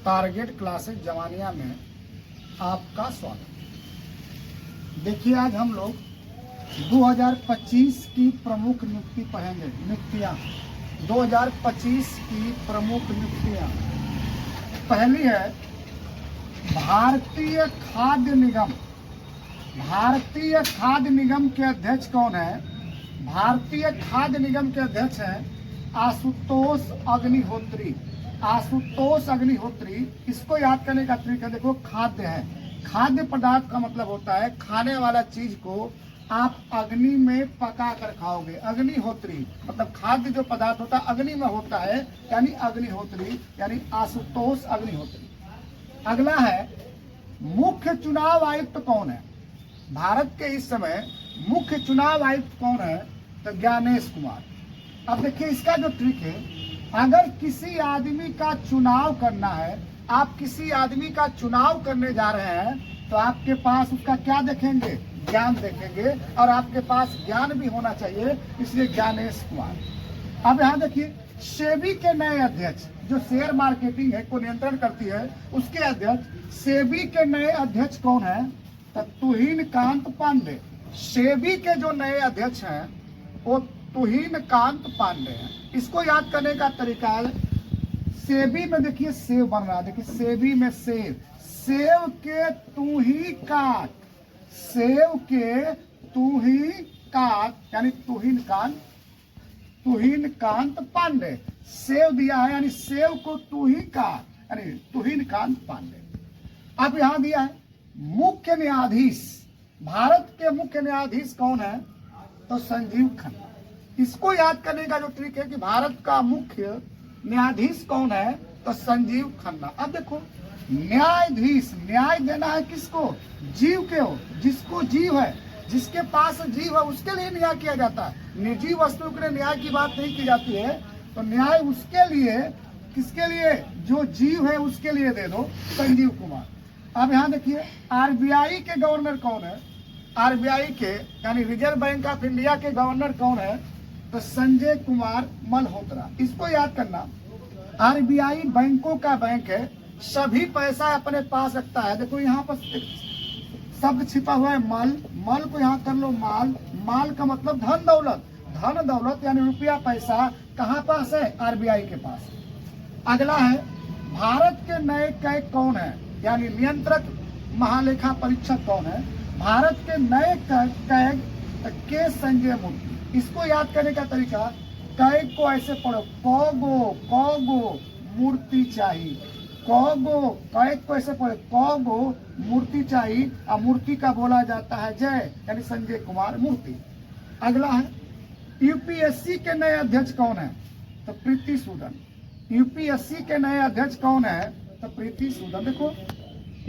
Target classes जवानिया में आपका स्वागत। देखिए आज हम लोग 2025 की प्रमुख नियुक्ति पढ़ेंगे। नियुक्तियाँ 2025 की प्रमुख नियुक्तियाँ। पहली है भारतीय खाद्य निगम। भारतीय खाद्य निगम के अध्यक्ष कौन है? भारतीय खाद्य निगम के अध्यक्ष हैं आशुतोष अग्निहोत्री। आशुतोष अग्निहोत्री। इसको याद करने का तरीका देखो, खाद्य है, खाद्य पदार्थ का मतलब होता है खाने वाला चीज को आप अग्नि में पका कर खाओगे। अग्निहोत्री मतलब खाद्य जो पदार्थ होता है अग्नि में होता है, यानी अग्निहोत्री, यानी आशुतोष अग्निहोत्री। अगला है मुख्य चुनाव आयुक्त कौन है? भारत के इस समय मुख्य चुनाव आयुक्त कौन है? तो ज्ञानेश कुमार। अब देखिए इसका जो ट्रिक है, अगर किसी आदमी का चुनाव करना है, आप किसी आदमी का चुनाव करने जा रहे हैं तो आपके पास उसका क्या देखेंगे? ज्ञान देखेंगे, और आपके पास ज्ञान भी होना चाहिए, इसलिए ज्ञानेश कुमार। अब यहाँ देखिए सेबी के नए अध्यक्ष, जो शेयर मार्केटिंग है को नियंत्रण करती है, उसके अध्यक्ष सेबी के नए अध्यक्ष कौन है? तो तुहिन कांत पांडे। सेबी के जो नए अध्यक्ष हैं वो तुहिन कांत पांडे हैं। इसको याद करने का तरीका है, सेबी में देखिए सेब बन रहा है, देखिए सेबी में सेब, सेब के तू ही काट, सेब के तू ही काट, यानी तुहिन कांत पांडे। सेब दिया है यानी सेब को तू ही काट, यानी तुहिन कांत पांडे। अब यहां दिया है मुख्य न्यायाधीश। भारत के मुख्य न्यायाधीश कौन है? तो संजीव खन्ना। इसको याद करने का जो ट्रिक है कि भारत का मुख्य न्यायाधीश कौन है? तो संजीव खन्ना। अब देखो न्यायाधीश, न्याय देना है किसको? जीव के हो, जिसको जीव है, जिसके पास जीव है उसके लिए न्याय किया जाता है। निजी वस्तु के लिए न्याय की बात नहीं की जाती है, तो न्याय उसके लिए, किसके लिए? जो जीव है उसके लिए दे दो, संजीव कुमार। अब यहाँ देखिए आरबीआई के गवर्नर कौन है? आरबीआई के यानी रिजर्व बैंक ऑफ इंडिया के गवर्नर कौन है? तो संजय कुमार मल्होत्रा। इसको याद करना, आरबीआई बैंकों का बैंक है, सभी पैसा अपने पास रखता है। देखो यहाँ पर शब्द छिपा हुआ है मल, मल को यहाँ कर लो माल, माल का मतलब धन दौलत, धन दौलत यानी रुपया पैसा कहाँ पास है? आरबीआई के पास। अगला है भारत के नए कैग कौन है? यानी नियंत्रक महालेखा परीक्षक कौन है? भारत के नए कैग के संजय मूर्ति। इसको याद करने का तरीका, कैग को ऐसे पढ़ो, कौगो मूर्ति चाहिए, कौगो, कैग को ऐसे पढ़ो, कौगो मूर्ति चाहिए, और मूर्ति का बोला जाता है जय, यानी संजय कुमार मूर्ति। अगला है यूपीएससी के नए अध्यक्ष कौन है? तो प्रीति सूदन। यूपीएससी के नए अध्यक्ष कौन है? तो प्रीति सूदन। देखो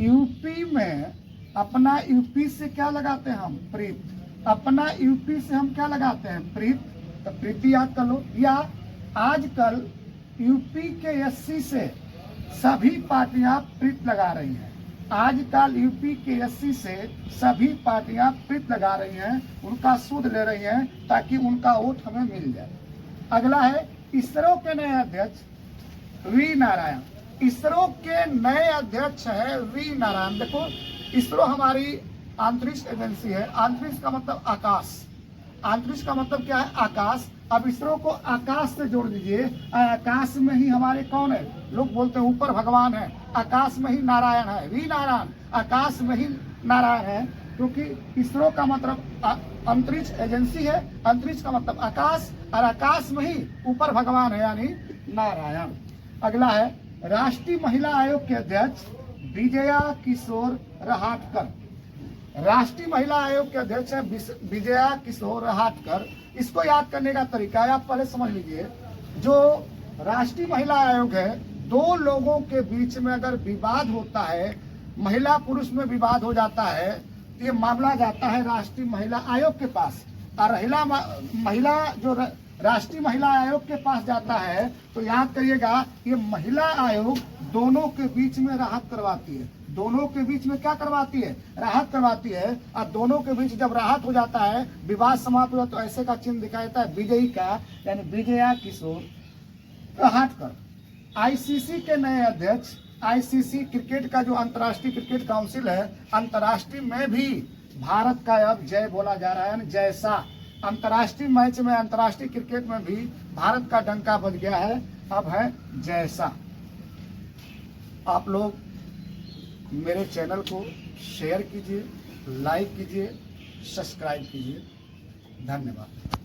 यूपी में अपना यूपी से क्या लगाते हैं हम? प्रीत। अपना यूपी से हम क्या लगाते हैं? प्रीत। तो प्रीति याद कर लो। या आजकल यूपी के एससी से सभी पार्टियां प्रीत लगा रही हैं। आजकल यूपी के एससी से सभी पार्टियां प्रीत लगा रही हैं, उनका सूद ले रही हैं ताकि उनका वोट हमें मिल जाए। अगला है इसरो के नए अध्यक्ष वी नारायण। इसरो के नए अध्यक्ष है वी नारायण। देखो इसरो हमारी अंतरिक्ष एजेंसी है। अंतरिक्ष का मतलब आकाश, अंतरिक्ष का मतलब क्या है? आकाश। अब इसरो को आकाश से जोड़ दीजिए, आकाश में ही हमारे कौन है? लोग बोलते हैं ऊपर भगवान है, आकाश में ही नारायण है, वी नारायण, आकाश में ही नारायण है, क्योंकि इसरो का मतलब अंतरिक्ष एजेंसी है, अंतरिक्ष का मतलब आकाश, और आकाश में ही ऊपर भगवान है यानी नारायण। अगला है राष्ट्रीय महिला आयोग के अध्यक्ष विजया किशोर रहाटकर। राष्ट्रीय महिला आयोग के अध्यक्ष है विजया किशोर रहाटकर। इसको याद करने का तरीका है, आप पहले समझ लीजिए, जो राष्ट्रीय महिला आयोग है, दो लोगों के बीच में अगर विवाद होता है, महिला पुरुष में विवाद हो जाता है, तो ये मामला जाता है राष्ट्रीय महिला आयोग के पास, और महिला जो राष्ट्रीय महिला आयोग के पास जाता है तो याद करिएगा ये महिला आयोग दोनों के बीच में राहत करवाती है। दोनों के बीच में क्या करवाती है? राहत करवाती है। और दोनों के बीच जब राहत हो जाता है, विवाद समाप्त हो जाता है, तो ऐसे का चिन्ह दिखाई देता है विजयी का, यानी विजया किशोर रहाटकर। आईसीसी के नए अध्यक्ष आईसीसी क्रिकेट का जो अंतर्राष्ट्रीय क्रिकेट काउंसिल है, अंतर्राष्ट्रीय में भी भारत का अब जय बोला जा रहा है, यानी जैसा अंतर्राष्ट्रीय मैच में, अंतर्राष्ट्रीय क्रिकेट में भी भारत का डंका बज गया है, अब है जैसा। आप लोग मेरे चैनल को शेयर कीजिए, लाइक कीजिए, सब्सक्राइब कीजिए। धन्यवाद।